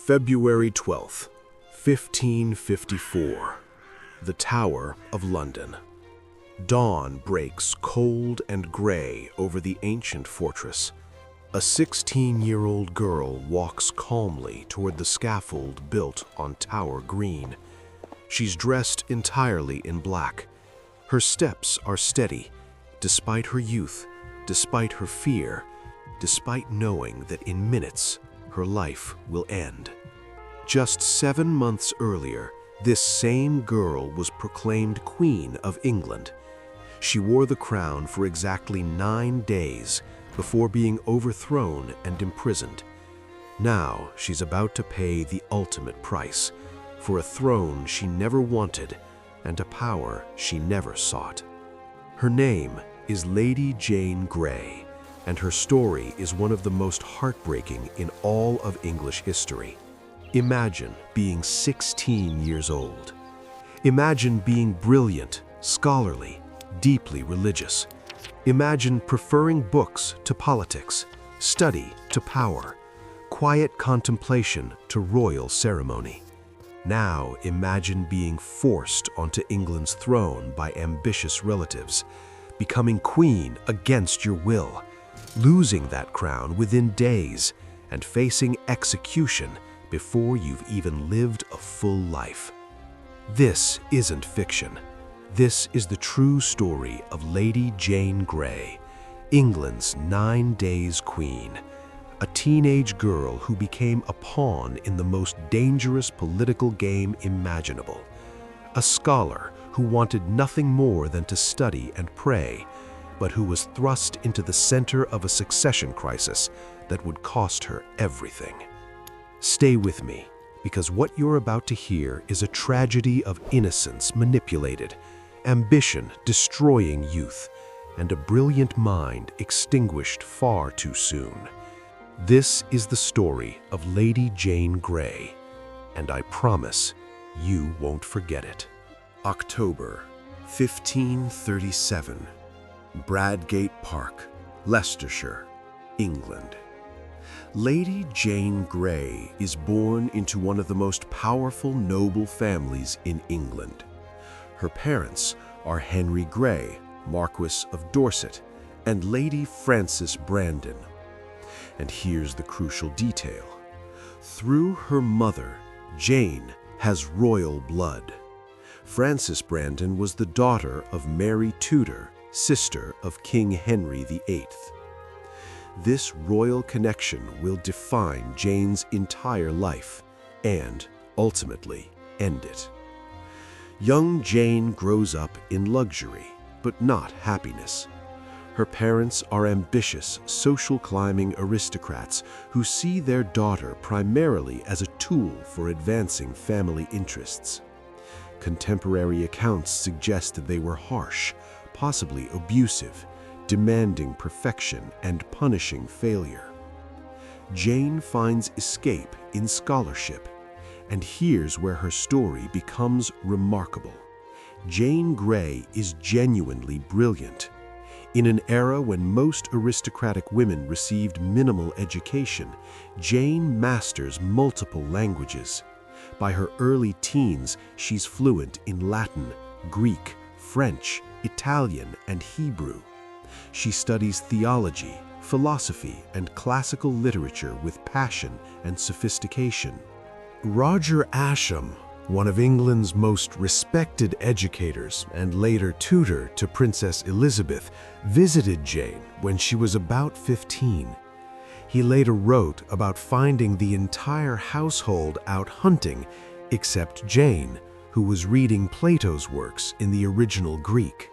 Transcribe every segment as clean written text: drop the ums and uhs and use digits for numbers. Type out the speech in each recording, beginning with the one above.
February 12th, 1554. The Tower of London. Dawn breaks cold and gray over the ancient fortress. A 16-year-old girl walks calmly toward the scaffold built on Tower Green. She's dressed entirely in black. Her steps are steady, despite her youth, despite her fear, despite knowing that in minutes her life will end. Just 7 months earlier, this same girl was proclaimed Queen of England. She wore the crown for exactly 9 days before being overthrown and imprisoned. Now she's about to pay the ultimate price for a throne she never wanted and a power she never sought. Her name is Lady Jane Grey, and her story is one of the most heartbreaking in all of English history. Imagine being 16 years old. Imagine being brilliant, scholarly, deeply religious. Imagine preferring books to politics, study to power, quiet contemplation to royal ceremony. Now imagine being forced onto England's throne by ambitious relatives, becoming queen against your will, losing that crown within days, and facing execution before you've even lived a full life. This isn't fiction. This is the true story of Lady Jane Grey, England's 9 days queen, a teenage girl who became a pawn in the most dangerous political game imaginable, a scholar who wanted nothing more than to study and pray, but who was thrust into the center of a succession crisis that would cost her everything. Stay with me, because what you're about to hear is a tragedy of innocence manipulated, ambition destroying youth, and a brilliant mind extinguished far too soon. This is the story of Lady Jane Grey, and I promise you won't forget it. October 1537. Bradgate Park, Leicestershire, England. Lady Jane Grey is born into one of the most powerful noble families in England. Her parents are Henry Grey, Marquis of Dorset, and Lady Frances Brandon. And here's the crucial detail. Through her mother, Jane has royal blood. Frances Brandon was the daughter of Mary Tudor, sister of King Henry VIII. This royal connection will define Jane's entire life and, ultimately, end it. Young Jane grows up in luxury, but not happiness. Her parents are ambitious, social-climbing aristocrats who see their daughter primarily as a tool for advancing family interests. Contemporary accounts suggest that they were harsh, possibly abusive, demanding perfection and punishing failure. Jane finds escape in scholarship, and here's where her story becomes remarkable. Jane Grey is genuinely brilliant. In an era when most aristocratic women received minimal education, Jane masters multiple languages. By her early teens, she's fluent in Latin, Greek, French, Italian, and Hebrew. She studies theology, philosophy, and classical literature with passion and sophistication. Roger Ascham, one of England's most respected educators and later tutor to Princess Elizabeth, visited Jane when she was about 15. He later wrote about finding the entire household out hunting except Jane, who was reading Plato's works in the original Greek.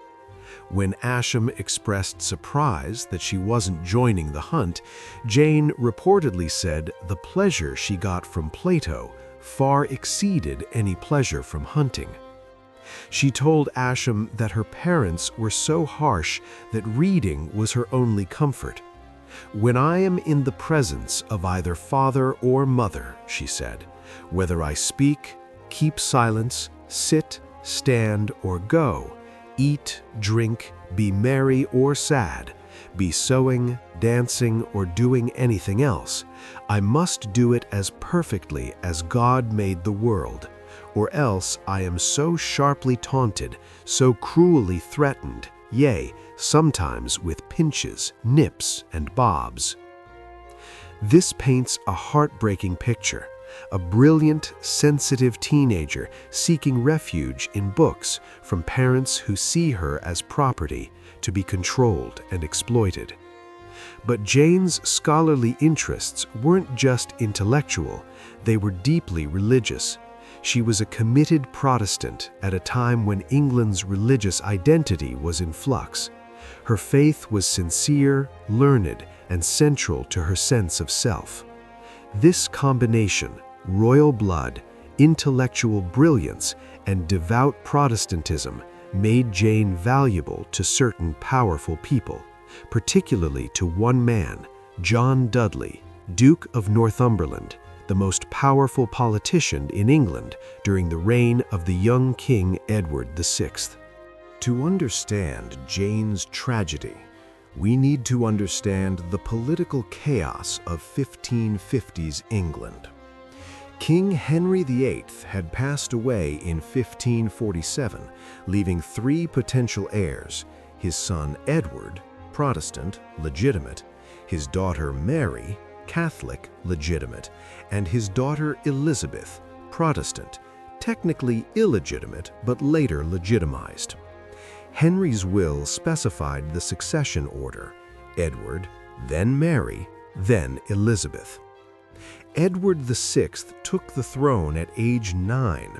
When Ascham expressed surprise that she wasn't joining the hunt, Jane reportedly said the pleasure she got from Plato far exceeded any pleasure from hunting. She told Ascham that her parents were so harsh that reading was her only comfort. "When I am in the presence of either father or mother," she said, "whether I speak, keep silence, sit, stand, or go, eat, drink, be merry or sad, Be sewing, dancing, or doing anything else, I must do it as perfectly as God made the world, or else I am so sharply taunted, so cruelly threatened, yea, sometimes with pinches, nips, and bobs. This paints a heartbreaking picture, a brilliant, sensitive teenager seeking refuge in books from parents who see her as property to be controlled and exploited. But Jane's scholarly interests weren't just intellectual, they were deeply religious. She was a committed Protestant at a time when England's religious identity was in flux. Her faith was sincere, learned, and central to her sense of self. This combination, royal blood, intellectual brilliance, and devout Protestantism, made Jane valuable to certain powerful people, particularly to one man, John Dudley, Duke of Northumberland, the most powerful politician in England during the reign of the young King Edward VI. To understand Jane's tragedy, we need to understand the political chaos of 1550s England. King Henry VIII had passed away in 1547, leaving three potential heirs: his son Edward, Protestant, legitimate; his daughter Mary, Catholic, legitimate; and his daughter Elizabeth, Protestant, technically illegitimate but later legitimized. Henry's will specified the succession order: Edward, then Mary, then Elizabeth. Edward VI took the throne at age 9.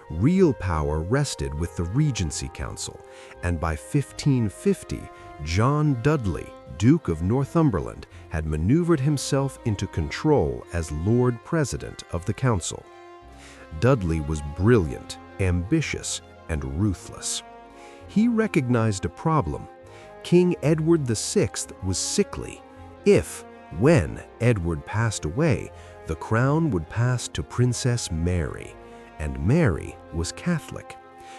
Real power rested with the Regency Council, and by 1550, John Dudley, Duke of Northumberland, had maneuvered himself into control as Lord President of the Council. Dudley was brilliant, ambitious, and ruthless. He recognized a problem. King Edward VI was sickly. When Edward passed away, the crown would pass to Princess Mary, and Mary was Catholic.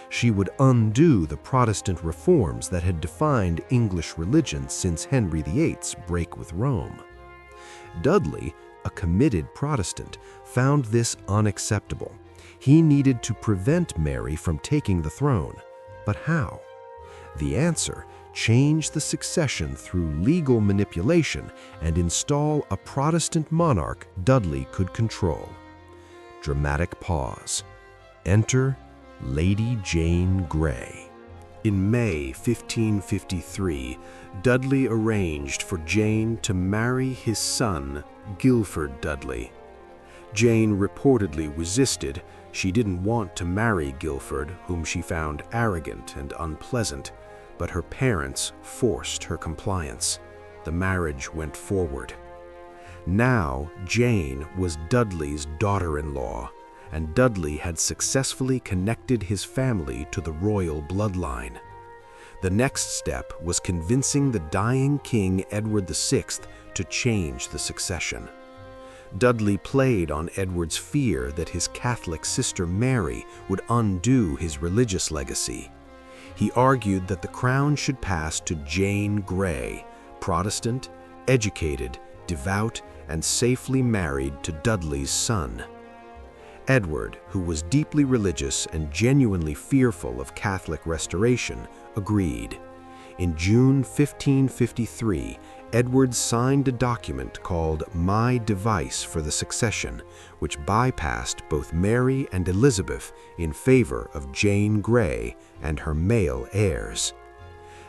She would undo the Protestant reforms that had defined English religion since Henry VIII's break with Rome. Dudley, a committed Protestant, found this unacceptable. He needed to prevent Mary from taking the throne. But how? The answer: change the succession through legal manipulation and install a Protestant monarch Dudley could control. Dramatic pause. Enter Lady Jane Grey. In May 1553, Dudley arranged for Jane to marry his son, Guilford Dudley. Jane reportedly resisted. She didn't want to marry Guilford, whom she found arrogant and unpleasant, but her parents forced her compliance. The marriage went forward. Now, Jane was Dudley's daughter-in-law, and Dudley had successfully connected his family to the royal bloodline. The next step was convincing the dying King Edward VI to change the succession. Dudley played on Edward's fear that his Catholic sister Mary would undo his religious legacy. He argued that the crown should pass to Jane Grey, Protestant, educated, devout, and safely married to Dudley's son. Edward, who was deeply religious and genuinely fearful of Catholic restoration, agreed. In June 1553, Edward signed a document called My Device for the Succession, which bypassed both Mary and Elizabeth in favor of Jane Grey and her male heirs.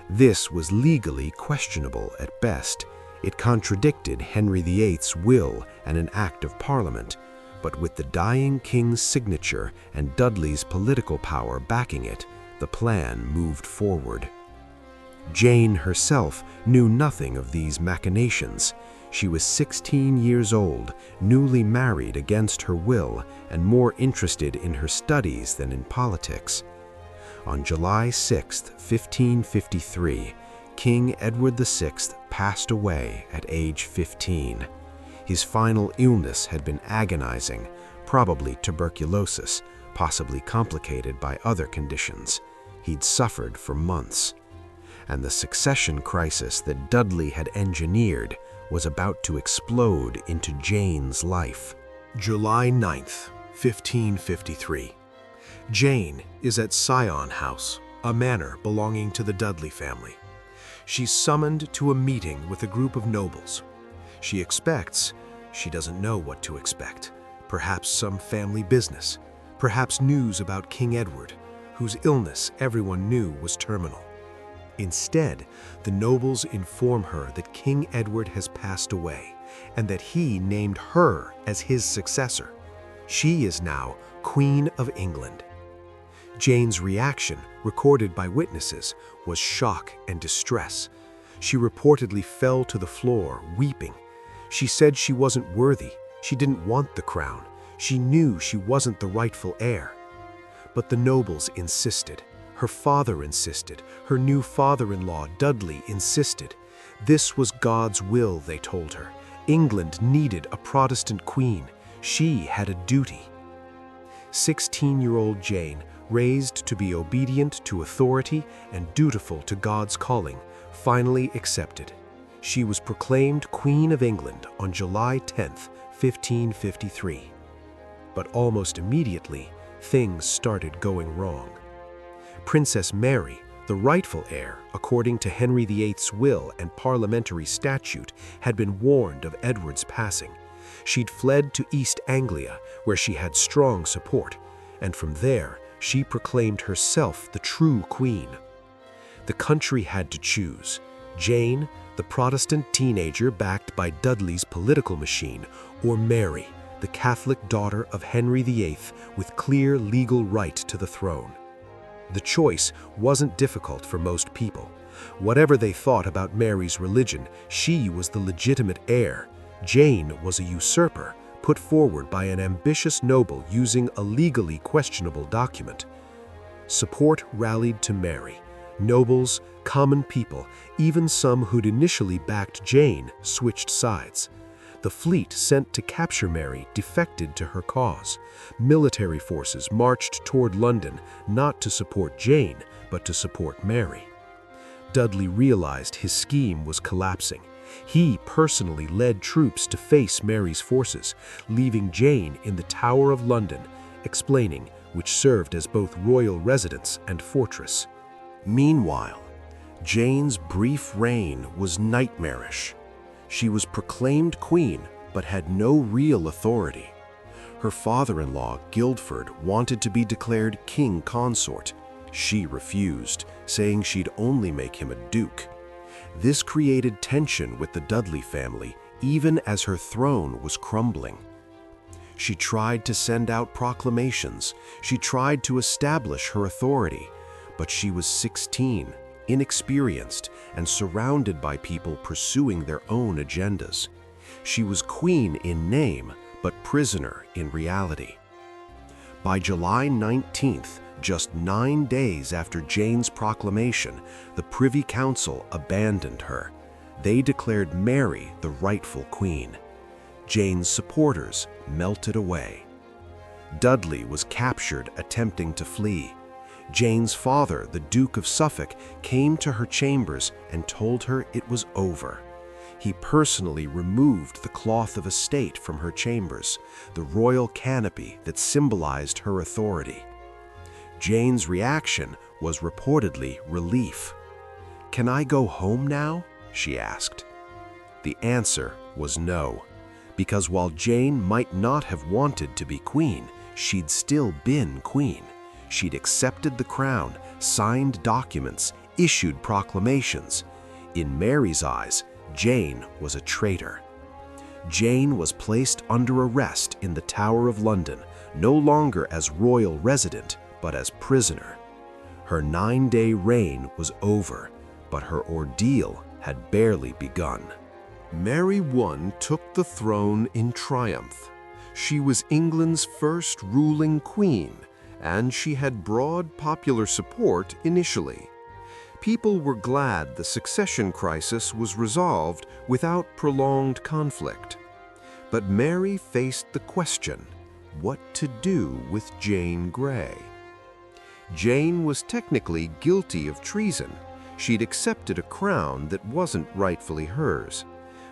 This was legally questionable at best. It contradicted Henry VIII's will and an act of Parliament, but with the dying king's signature and Dudley's political power backing it, the plan moved forward. Jane herself knew nothing of these machinations. She was 16 years old, newly married against her will, and more interested in her studies than in politics. On July 6, 1553, King Edward VI passed away at age 15. His final illness had been agonizing, probably tuberculosis, possibly complicated by other conditions. He'd suffered for months. and the succession crisis that Dudley had engineered was about to explode into Jane's life. July 9th, 1553. Jane is at Sion House, a manor belonging to the Dudley family. She's summoned to a meeting with a group of nobles. She doesn't know what to expect. Perhaps some family business, perhaps news about King Edward, whose illness everyone knew was terminal. Instead, the nobles inform her that King Edward has passed away and that he named her as his successor. She is now Queen of England. Jane's reaction, recorded by witnesses, was shock and distress. She reportedly fell to the floor, weeping. She said she wasn't worthy. She didn't want the crown. She knew she wasn't the rightful heir. But the nobles insisted. Her father insisted. Her new father-in-law, Dudley, insisted. This was God's will, they told her. England needed a Protestant queen. She had a duty. 16-year-old Jane, raised to be obedient to authority and dutiful to God's calling, finally accepted. She was proclaimed Queen of England on July 10th, 1553. But almost immediately, things started going wrong. Princess Mary, the rightful heir, according to Henry VIII's will and parliamentary statute, had been warned of Edward's passing. She'd fled to East Anglia, where she had strong support, and from there, she proclaimed herself the true queen. The country had to choose: Jane, the Protestant teenager backed by Dudley's political machine, or Mary, the Catholic daughter of Henry VIII with clear legal right to the throne. The choice wasn't difficult for most people. Whatever they thought about Mary's religion, she was the legitimate heir. Jane was a usurper, put forward by an ambitious noble using a legally questionable document. Support rallied to Mary. Nobles, common people, even some who'd initially backed Jane, switched sides. The fleet sent to capture Mary defected to her cause. Military forces marched toward London, not to support Jane, but to support Mary. Dudley realized his scheme was collapsing. He personally led troops to face Mary's forces, leaving Jane in the Tower of London, explaining, which served as both royal residence and fortress. Meanwhile, Jane's brief reign was nightmarish. She was proclaimed queen, but had no real authority. Her father-in-law, Guildford, wanted to be declared king consort. She refused, saying she'd only make him a duke. This created tension with the Dudley family, even as her throne was crumbling. She tried to send out proclamations. She tried to establish her authority, but she was 16, inexperienced, and surrounded by people pursuing their own agendas. She was queen in name, but prisoner in reality. By July 19th, just 9 days after Jane's proclamation, the Privy Council abandoned her. They declared Mary the rightful queen. Jane's supporters melted away. Dudley was captured attempting to flee. Jane's father, the Duke of Suffolk, came to her chambers and told her it was over. He personally removed the cloth of estate from her chambers, the royal canopy that symbolized her authority. Jane's reaction was reportedly relief. "Can I go home now?" she asked. The answer was no, because while Jane might not have wanted to be queen, she'd still been queen. She'd accepted the crown, signed documents, issued proclamations. In Mary's eyes, Jane was a traitor. Jane was placed under arrest in the Tower of London, no longer as royal resident, but as prisoner. Her 9-day reign was over, but her ordeal had barely begun. Mary I took the throne in triumph. She was England's first ruling queen, and she had broad popular support initially. People were glad the succession crisis was resolved without prolonged conflict. But Mary faced the question, what to do with Jane Grey? Jane was technically guilty of treason. She'd accepted a crown that wasn't rightfully hers.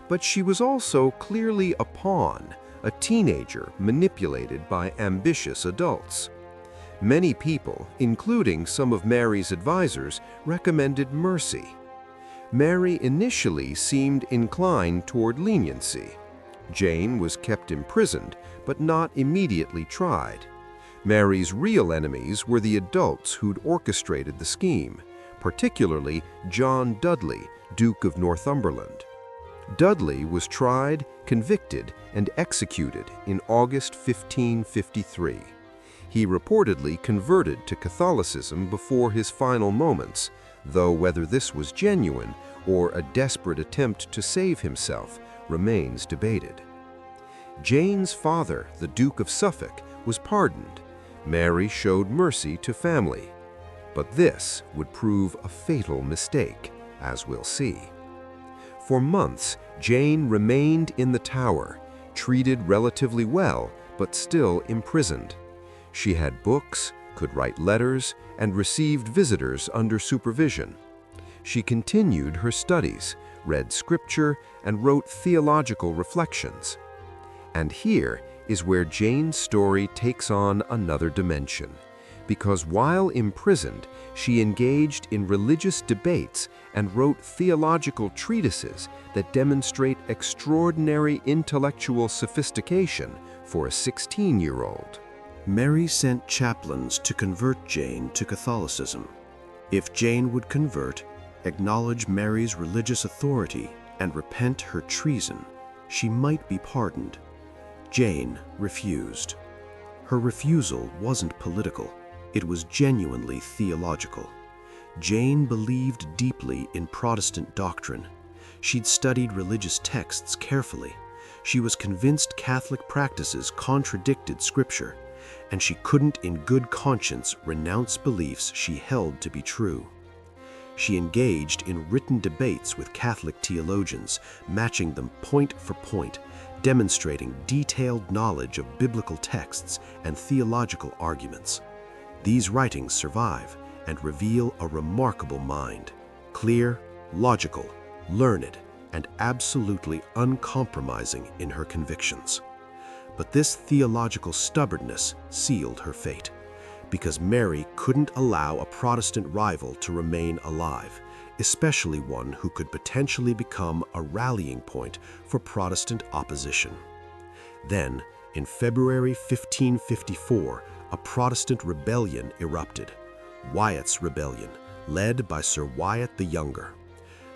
But she was also clearly a pawn, a teenager manipulated by ambitious adults. Many people, including some of Mary's advisors, recommended mercy. Mary initially seemed inclined toward leniency. Jane was kept imprisoned, but not immediately tried. Mary's real enemies were the adults who'd orchestrated the scheme, particularly John Dudley, Duke of Northumberland. Dudley was tried, convicted, and executed in August 1553. He reportedly converted to Catholicism before his final moments, though whether this was genuine or a desperate attempt to save himself remains debated. Jane's father, the Duke of Suffolk, was pardoned. Mary showed mercy to family. But this would prove a fatal mistake, as we'll see. For months, Jane remained in the Tower, treated relatively well, but still imprisoned. She had books, could write letters, and received visitors under supervision. She continued her studies, read scripture, and wrote theological reflections. And here is where Jane's story takes on another dimension, because while imprisoned, she engaged in religious debates and wrote theological treatises that demonstrate extraordinary intellectual sophistication for a 16-year-old. Mary sent chaplains to convert Jane to Catholicism. If Jane would convert, acknowledge Mary's religious authority, and repent her treason, she might be pardoned. Jane refused. Her refusal wasn't political, it was genuinely theological. Jane believed deeply in Protestant doctrine. She'd studied religious texts carefully. She was convinced Catholic practices contradicted Scripture, and she couldn't in good conscience renounce beliefs she held to be true. She engaged in written debates with Catholic theologians, matching them point for point, demonstrating detailed knowledge of biblical texts and theological arguments. These writings survive and reveal a remarkable mind, clear, logical, learned, and absolutely uncompromising in her convictions. But this theological stubbornness sealed her fate, because Mary couldn't allow a Protestant rival to remain alive, especially one who could potentially become a rallying point for Protestant opposition. Then, in February 1554, a Protestant rebellion erupted, Wyatt's Rebellion, led by Sir Wyatt the Younger.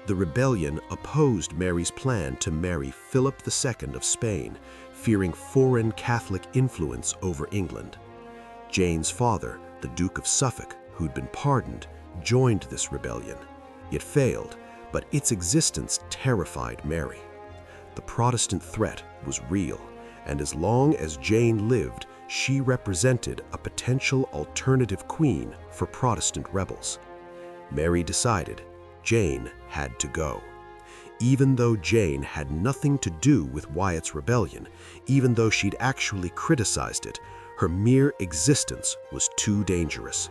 The rebellion opposed Mary's plan to marry Philip II of Spain, fearing foreign Catholic influence over England. Jane's father, the Duke of Suffolk, who'd been pardoned, joined this rebellion. It failed, but its existence terrified Mary. The Protestant threat was real, and as long as Jane lived, she represented a potential alternative queen for Protestant rebels. Mary decided Jane had to go. Even though Jane had nothing to do with Wyatt's rebellion, even though she'd actually criticized it, her mere existence was too dangerous.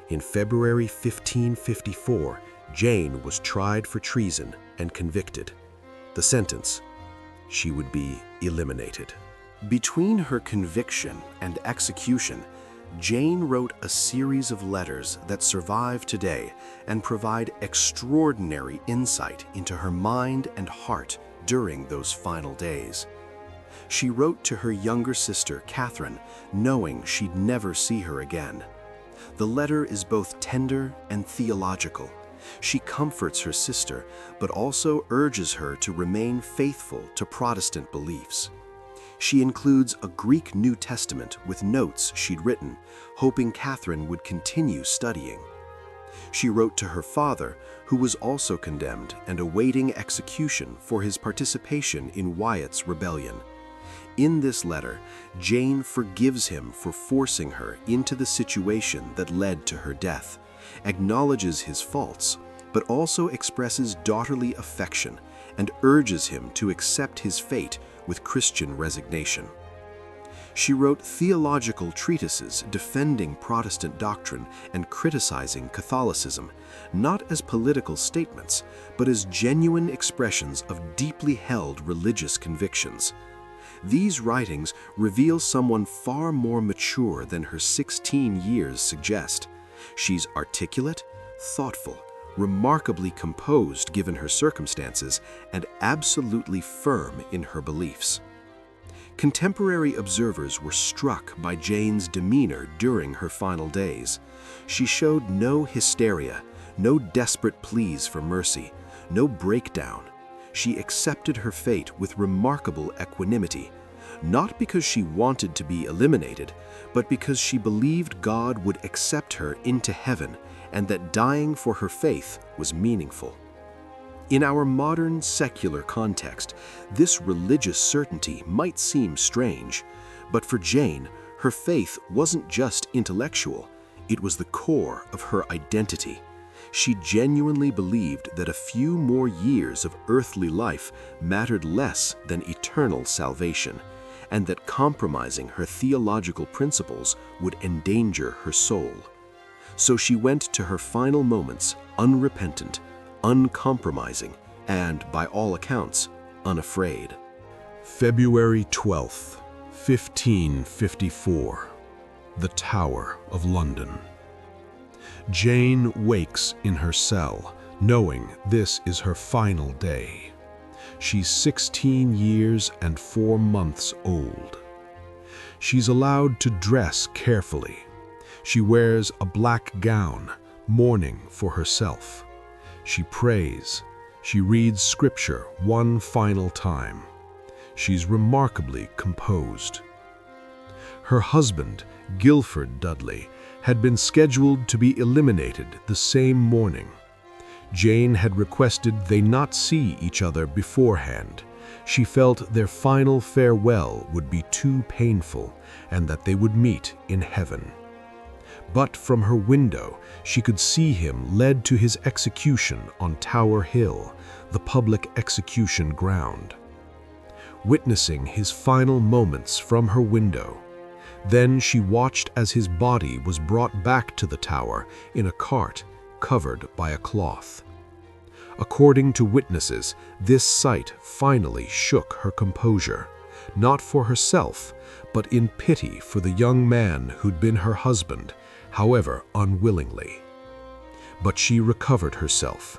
In February 1554, Jane was tried for treason and convicted. The sentence: she would be eliminated. Between her conviction and execution, Jane wrote a series of letters that survive today and provide extraordinary insight into her mind and heart during those final days. She wrote to her younger sister, Catherine, knowing she'd never see her again. The letter is both tender and theological. She comforts her sister, but also urges her to remain faithful to Protestant beliefs. She includes a Greek New Testament with notes she'd written, hoping Catherine would continue studying. She wrote to her father, who was also condemned and awaiting execution for his participation in Wyatt's rebellion. In this letter, Jane forgives him for forcing her into the situation that led to her death, acknowledges his faults, but also expresses daughterly affection and urges him to accept his fate with Christian resignation. She wrote theological treatises defending Protestant doctrine and criticizing Catholicism, not as political statements, but as genuine expressions of deeply held religious convictions. These writings reveal someone far more mature than her 16 years suggest. She's articulate, thoughtful, remarkably composed given her circumstances, and absolutely firm in her beliefs. Contemporary observers were struck by Jane's demeanor during her final days. She showed no hysteria, no desperate pleas for mercy, no breakdown. She accepted her fate with remarkable equanimity, not because she wanted to be eliminated, but because she believed God would accept her into heaven and that dying for her faith was meaningful. In our modern secular context, this religious certainty might seem strange, but for Jane, her faith wasn't just intellectual, it was the core of her identity. She genuinely believed that a few more years of earthly life mattered less than eternal salvation, and that compromising her theological principles would endanger her soul. So she went to her final moments unrepentant, uncompromising, and, by all accounts, unafraid. February 12th, 1554. The Tower of London. Jane wakes in her cell, knowing this is her final day. She's 16 years and 4 months old. She's allowed to dress carefully. She wears a black gown, mourning for herself. She prays. She reads scripture one final time. She's remarkably composed. Her husband, Guilford Dudley, had been scheduled to be eliminated the same morning. Jane had requested they not see each other beforehand. She felt their final farewell would be too painful and that they would meet in heaven. But from her window, she could see him led to his execution on Tower Hill, the public execution ground. Witnessing his final moments from her window, then she watched as his body was brought back to the tower in a cart covered by a cloth. According to witnesses, this sight finally shook her composure, not for herself, but in pity for the young man who'd been her husband, however unwillingly. But she recovered herself.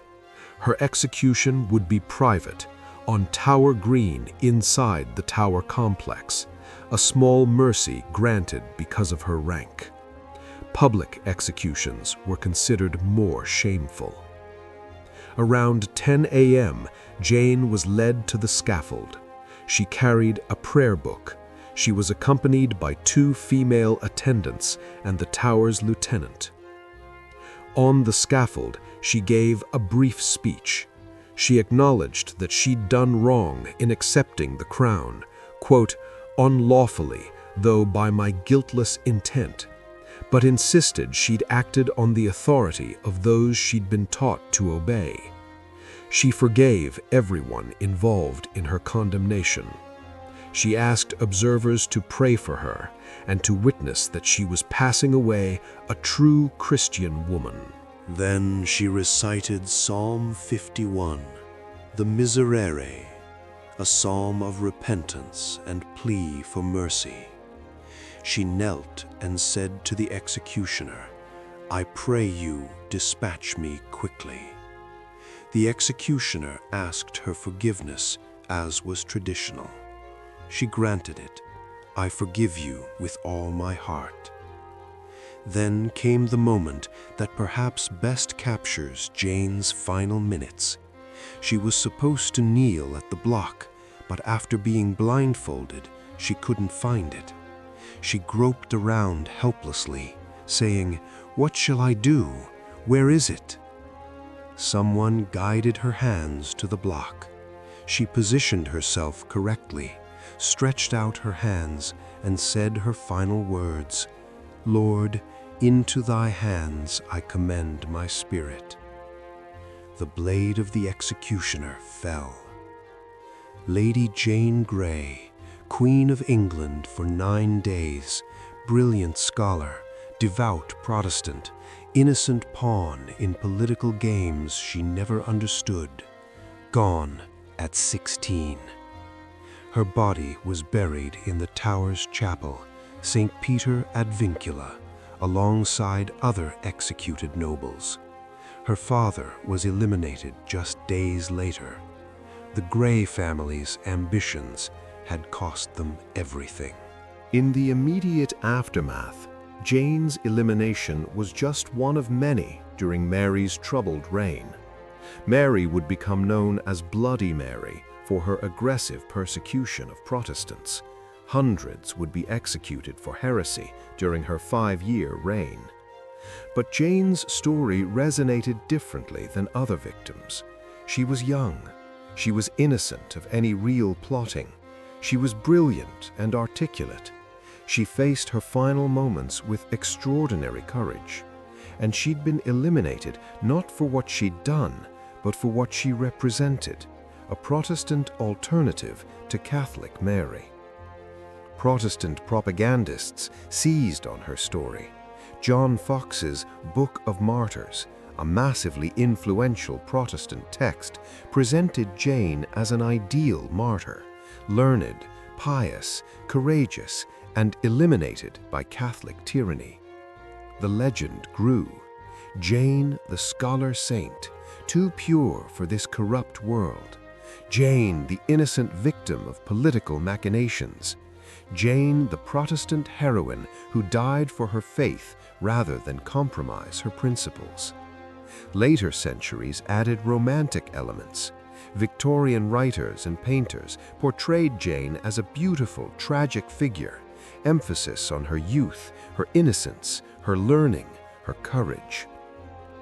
Her execution would be private, on Tower Green inside the Tower complex, a small mercy granted because of her rank. Public executions were considered more shameful. Around 10 a.m., Jane was led to the scaffold. She carried a prayer book. She was accompanied by 2 female attendants and the Tower's lieutenant. On the scaffold, she gave a brief speech. She acknowledged that she'd done wrong in accepting the crown, quote, unlawfully, though by my guiltless intent, but insisted she'd acted on the authority of those she'd been taught to obey. She forgave everyone involved in her condemnation. She asked observers to pray for her and to witness that she was passing away a true Christian woman. Then she recited Psalm 51, the Miserere, a psalm of repentance and plea for mercy. She knelt and said to the executioner, I pray you, dispatch me quickly. The executioner asked her forgiveness, as was traditional. She granted it. I forgive you with all my heart. Then came the moment that perhaps best captures Jane's final minutes. She was supposed to kneel at the block, but after being blindfolded, she couldn't find it. She groped around helplessly, saying, What shall I do? Where is it? Someone guided her hands to the block. She positioned herself correctly, stretched out her hands, and said her final words, Lord, into thy hands I commend my spirit. The blade of the executioner fell. Lady Jane Grey, Queen of England for 9 days, brilliant scholar, devout Protestant, innocent pawn in political games she never understood, gone at 16. Her body was buried in the Tower's chapel, St. Peter ad Vincula, alongside other executed nobles. Her father was eliminated just days later. The Grey family's ambitions had cost them everything. In the immediate aftermath, Jane's elimination was just one of many during Mary's troubled reign. Mary would become known as Bloody Mary for her aggressive persecution of Protestants. Hundreds would be executed for heresy during her 5-year reign. But Jane's story resonated differently than other victims. She was young. She was innocent of any real plotting. She was brilliant and articulate. She faced her final moments with extraordinary courage. And she'd been eliminated not for what she'd done, but for what she represented, a Protestant alternative to Catholic Mary. Protestant propagandists seized on her story. John Fox's Book of Martyrs, a massively influential Protestant text, presented Jane as an ideal martyr, learned, pious, courageous, and eliminated by Catholic tyranny. The legend grew. Jane, the scholar saint, too pure for this corrupt world. Jane, the innocent victim of political machinations. Jane, the Protestant heroine who died for her faith rather than compromise her principles. Later centuries added romantic elements. Victorian writers and painters portrayed Jane as a beautiful, tragic figure, emphasis on her youth, her innocence, her learning, her courage.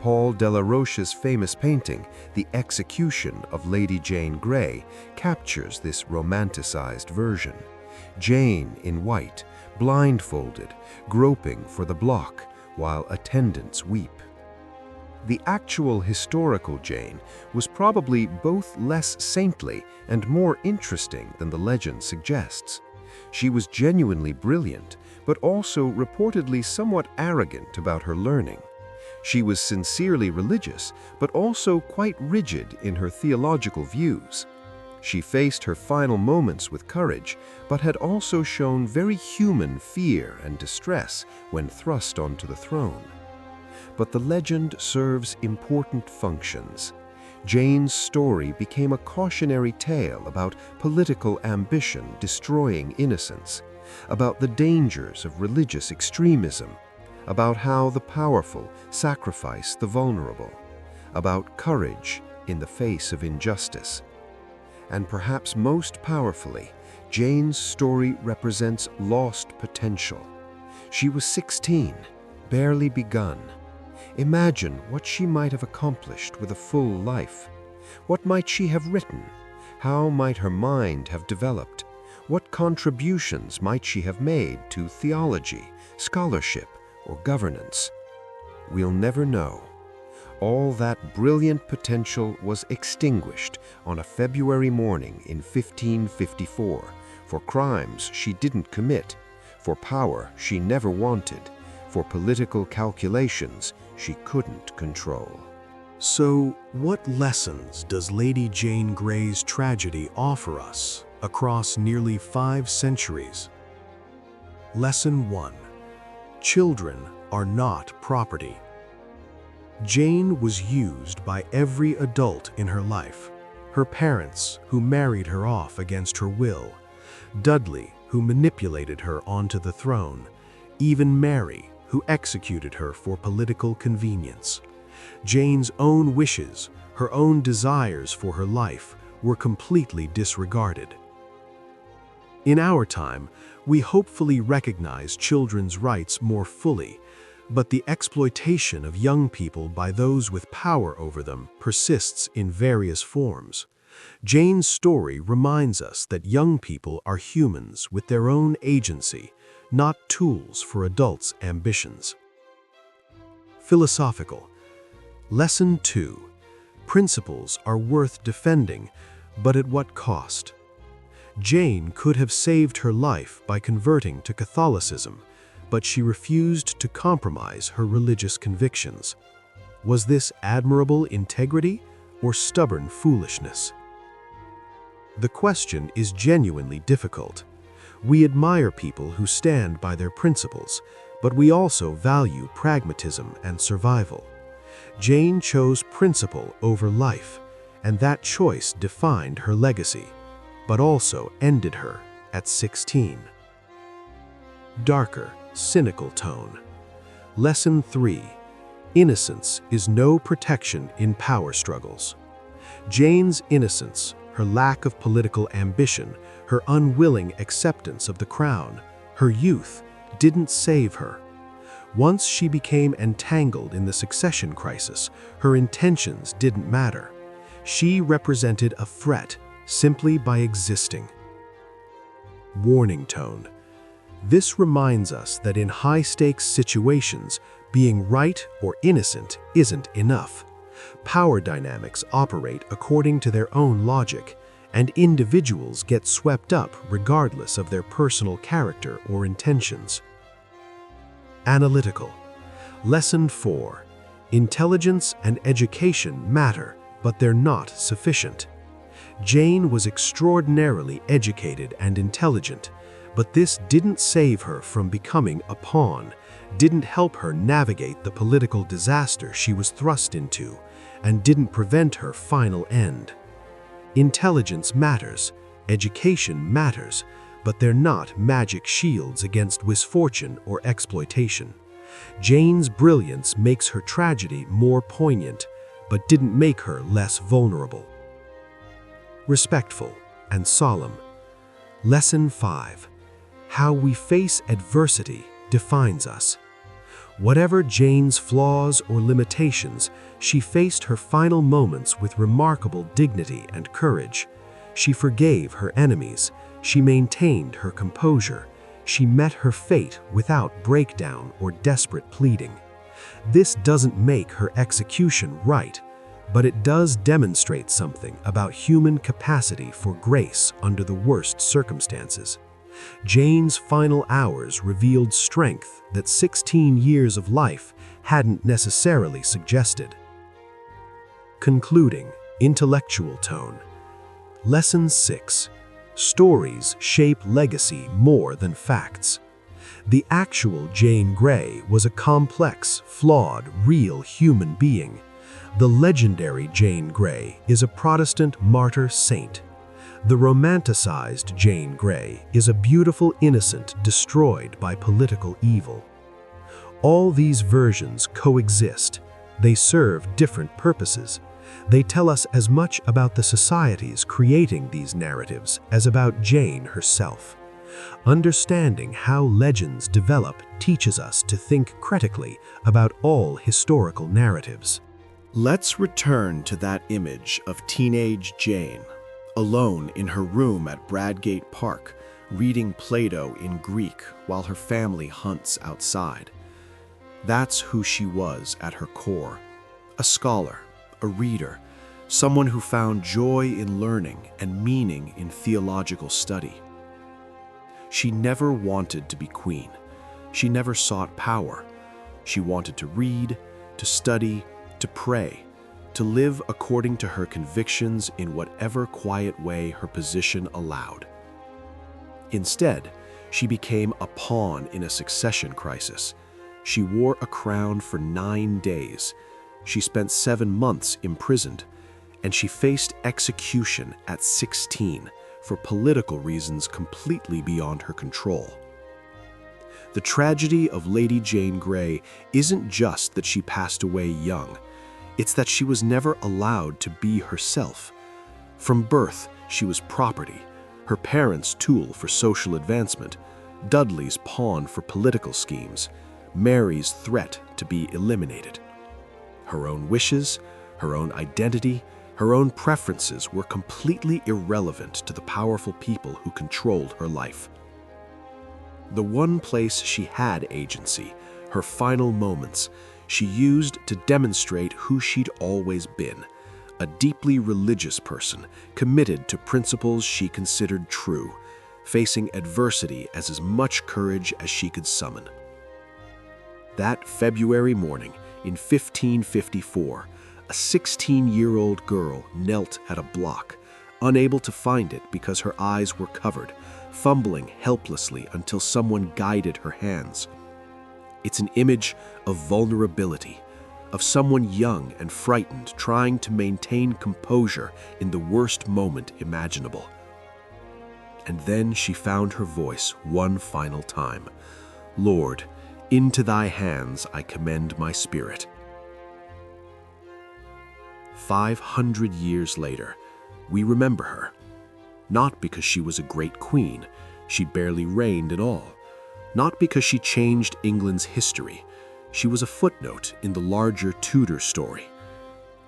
Paul Delaroche's famous painting, The Execution of Lady Jane Grey, captures this romanticized version. Jane in white, blindfolded, groping for the block, while attendants weep. The actual historical Jane was probably both less saintly and more interesting than the legend suggests. She was genuinely brilliant, but also reportedly somewhat arrogant about her learning. She was sincerely religious, but also quite rigid in her theological views. She faced her final moments with courage, but had also shown very human fear and distress when thrust onto the throne. But the legend serves important functions. Jane's story became a cautionary tale about political ambition destroying innocence, about the dangers of religious extremism, about how the powerful sacrifice the vulnerable, about courage in the face of injustice. And perhaps most powerfully, Jane's story represents lost potential. She was 16, barely begun. Imagine what she might have accomplished with a full life. What might she have written? How might her mind have developed? What contributions might she have made to theology, scholarship, or governance? We'll never know. All that brilliant potential was extinguished on a February morning in 1554 for crimes she didn't commit, for power she never wanted, for political calculations she couldn't control. So, what lessons does Lady Jane Grey's tragedy offer us across nearly 5 centuries? Lesson 1. Children are not property. Jane was used by every adult in her life. Her parents, who married her off against her will, Dudley, who manipulated her onto the throne, even Mary, who executed her for political convenience. Jane's own wishes, her own desires for her life, were completely disregarded. In our time, we hopefully recognize children's rights more fully, but the exploitation of young people by those with power over them persists in various forms. Jane's story reminds us that young people are humans with their own agency, not tools for adults' ambitions. Philosophical. Lesson 2. Principles are worth defending, but at what cost? Jane could have saved her life by converting to Catholicism, but she refused to compromise her religious convictions. Was this admirable integrity or stubborn foolishness? The question is genuinely difficult. We admire people who stand by their principles, but we also value pragmatism and survival. Jane chose principle over life, and that choice defined her legacy, but also ended her at 16. Darker, cynical tone. Lesson 3. Innocence is no protection in power struggles. Jane's innocence, her lack of political ambition, her unwilling acceptance of the crown, her youth, didn't save her. Once she became entangled in the succession crisis, her intentions didn't matter. She represented a threat simply by existing. Warning tone. This reminds us that in high-stakes situations, being right or innocent isn't enough. Power dynamics operate according to their own logic, and individuals get swept up regardless of their personal character or intentions. Analytical. Lesson 4. Intelligence and education matter, but they're not sufficient. Jane was extraordinarily educated and intelligent, but this didn't save her from becoming a pawn, didn't help her navigate the political disaster she was thrust into, and didn't prevent her final end. Intelligence matters, education matters, but they're not magic shields against misfortune or exploitation. Jane's brilliance makes her tragedy more poignant, but didn't make her less vulnerable. Respectful and solemn. Lesson 5. How we face adversity defines us. Whatever Jane's flaws or limitations, she faced her final moments with remarkable dignity and courage. She forgave her enemies. She maintained her composure. She met her fate without breakdown or desperate pleading. This doesn't make her execution right, but it does demonstrate something about human capacity for grace under the worst circumstances. Jane's final hours revealed strength that 16 years of life hadn't necessarily suggested. Concluding, intellectual tone. Lesson 6. Stories shape legacy more than facts. The actual Jane Grey was a complex, flawed, real human being. The legendary Jane Grey is a Protestant martyr saint. The romanticized Jane Grey is a beautiful innocent destroyed by political evil. All these versions coexist. They serve different purposes. They tell us as much about the societies creating these narratives as about Jane herself. Understanding how legends develop teaches us to think critically about all historical narratives. Let's return to that image of teenage Jane, alone in her room at Bradgate Park, reading Plato in Greek while her family hunts outside. That's who she was at her core, a scholar, a reader, someone who found joy in learning and meaning in theological study. She never wanted to be queen. She never sought power. She wanted to read, to study, to pray, to live according to her convictions in whatever quiet way her position allowed. Instead, she became a pawn in a succession crisis. She wore a crown for 9 days. She spent 7 months imprisoned, and she faced execution at 16 for political reasons completely beyond her control. The tragedy of Lady Jane Grey isn't just that she passed away young. It's that she was never allowed to be herself. From birth, she was property, her parents' tool for social advancement, Dudley's pawn for political schemes, Mary's threat to be eliminated. Her own wishes, her own identity, her own preferences were completely irrelevant to the powerful people who controlled her life. The one place she had agency, her final moments, she used to demonstrate who she'd always been, a deeply religious person committed to principles she considered true, facing adversity as much courage as she could summon. That February morning in 1554, a 16-year-old girl knelt at a block, unable to find it because her eyes were covered, fumbling helplessly until someone guided her hands. It's an image of vulnerability, of someone young and frightened trying to maintain composure in the worst moment imaginable. And then she found her voice one final time. "Lord, into thy hands I commend my spirit." 500 years later, we remember her. Not because she was a great queen, she barely reigned at all. Not because she changed England's history, she was a footnote in the larger Tudor story.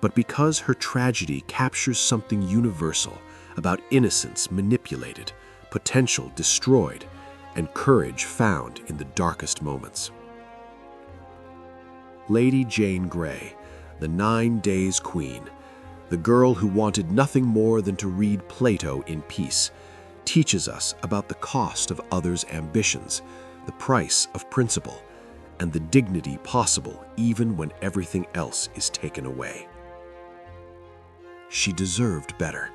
But because her tragedy captures something universal about innocence manipulated, potential destroyed, and courage found in the darkest moments. Lady Jane Grey, the 9 Days Queen, the girl who wanted nothing more than to read Plato in peace, teaches us about the cost of others' ambitions, the price of principle, and the dignity possible even when everything else is taken away. She deserved better.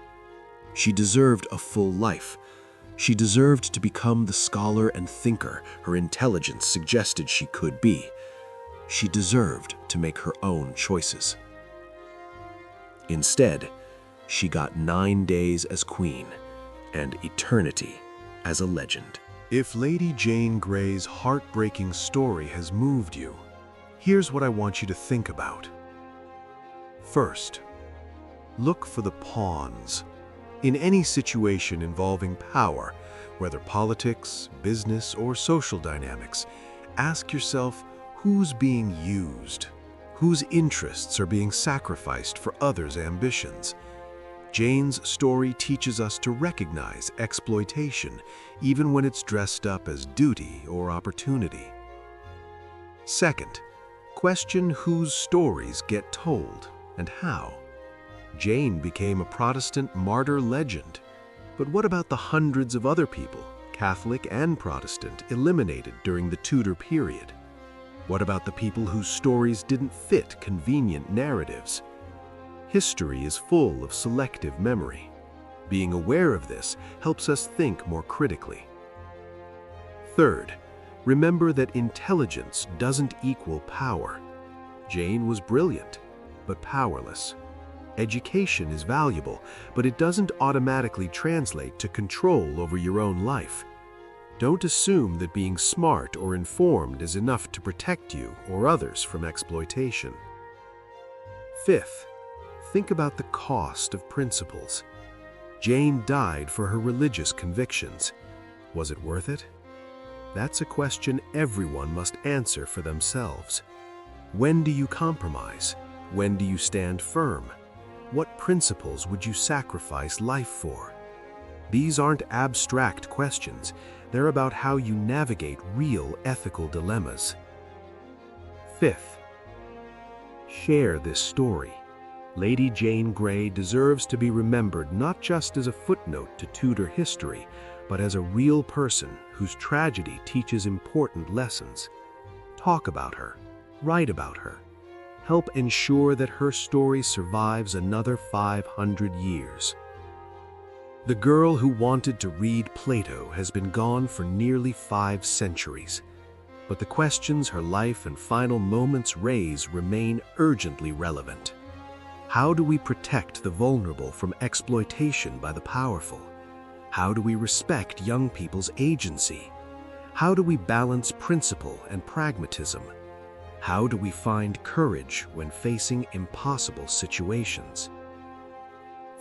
She deserved a full life. She deserved to become the scholar and thinker her intelligence suggested she could be. She deserved to make her own choices. Instead, she got 9 days as queen and eternity as a legend. If Lady Jane Grey's heartbreaking story has moved you, here's what I want you to think about. First, look for the pawns. In any situation involving power, whether politics, business, or social dynamics, ask yourself who's being used, whose interests are being sacrificed for others' ambitions. Jane's story teaches us to recognize exploitation, even when it's dressed up as duty or opportunity. Second, question whose stories get told and how. Jane became a Protestant martyr legend. But what about the hundreds of other people, Catholic and Protestant, eliminated during the Tudor period? What about the people whose stories didn't fit convenient narratives? History is full of selective memory. Being aware of this helps us think more critically. Third, remember that intelligence doesn't equal power. Jane was brilliant, but powerless. Education is valuable, but it doesn't automatically translate to control over your own life. Don't assume that being smart or informed is enough to protect you or others from exploitation. Fifth, think about the cost of principles. Jane died for her religious convictions. Was it worth it? That's a question everyone must answer for themselves. When do you compromise? When do you stand firm? What principles would you sacrifice life for? These aren't abstract questions. They're about how you navigate real ethical dilemmas. Fifth, share this story. Lady Jane Grey deserves to be remembered not just as a footnote to Tudor history, but as a real person whose tragedy teaches important lessons. Talk about her. Write about her. Help ensure that her story survives another 500 years. The girl who wanted to read Plato has been gone for nearly 5 centuries, but the questions her life and final moments raise remain urgently relevant. How do we protect the vulnerable from exploitation by the powerful? How do we respect young people's agency? How do we balance principle and pragmatism? How do we find courage when facing impossible situations?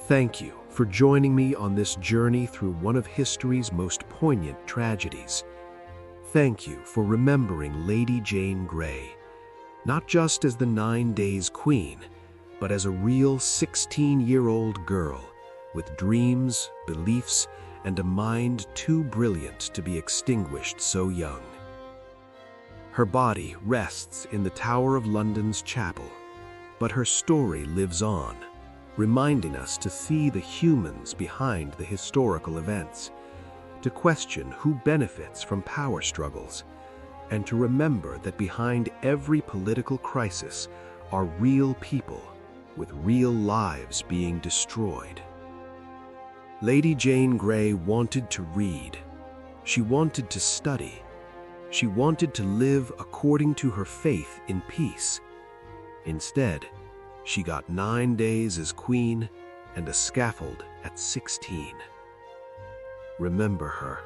Thank you for joining me on this journey through one of history's most poignant tragedies. Thank you for remembering Lady Jane Grey, not just as the 9 Days Queen, but as a real 16-year-old girl with dreams, beliefs, and a mind too brilliant to be extinguished so young. Her body rests in the Tower of London's chapel, but her story lives on, reminding us to see the humans behind the historical events, to question who benefits from power struggles, and to remember that behind every political crisis are real people with real lives being destroyed. Lady Jane Grey wanted to read. She wanted to study. She wanted to live according to her faith in peace. Instead, she got 9 days as queen and a scaffold at 16. Remember her,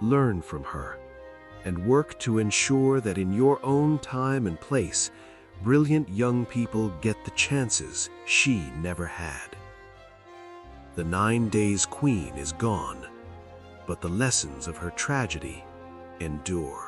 learn from her, and work to ensure that in your own time and place, brilliant young people get the chances she never had. The 9 days queen is gone, but the lessons of her tragedy endure.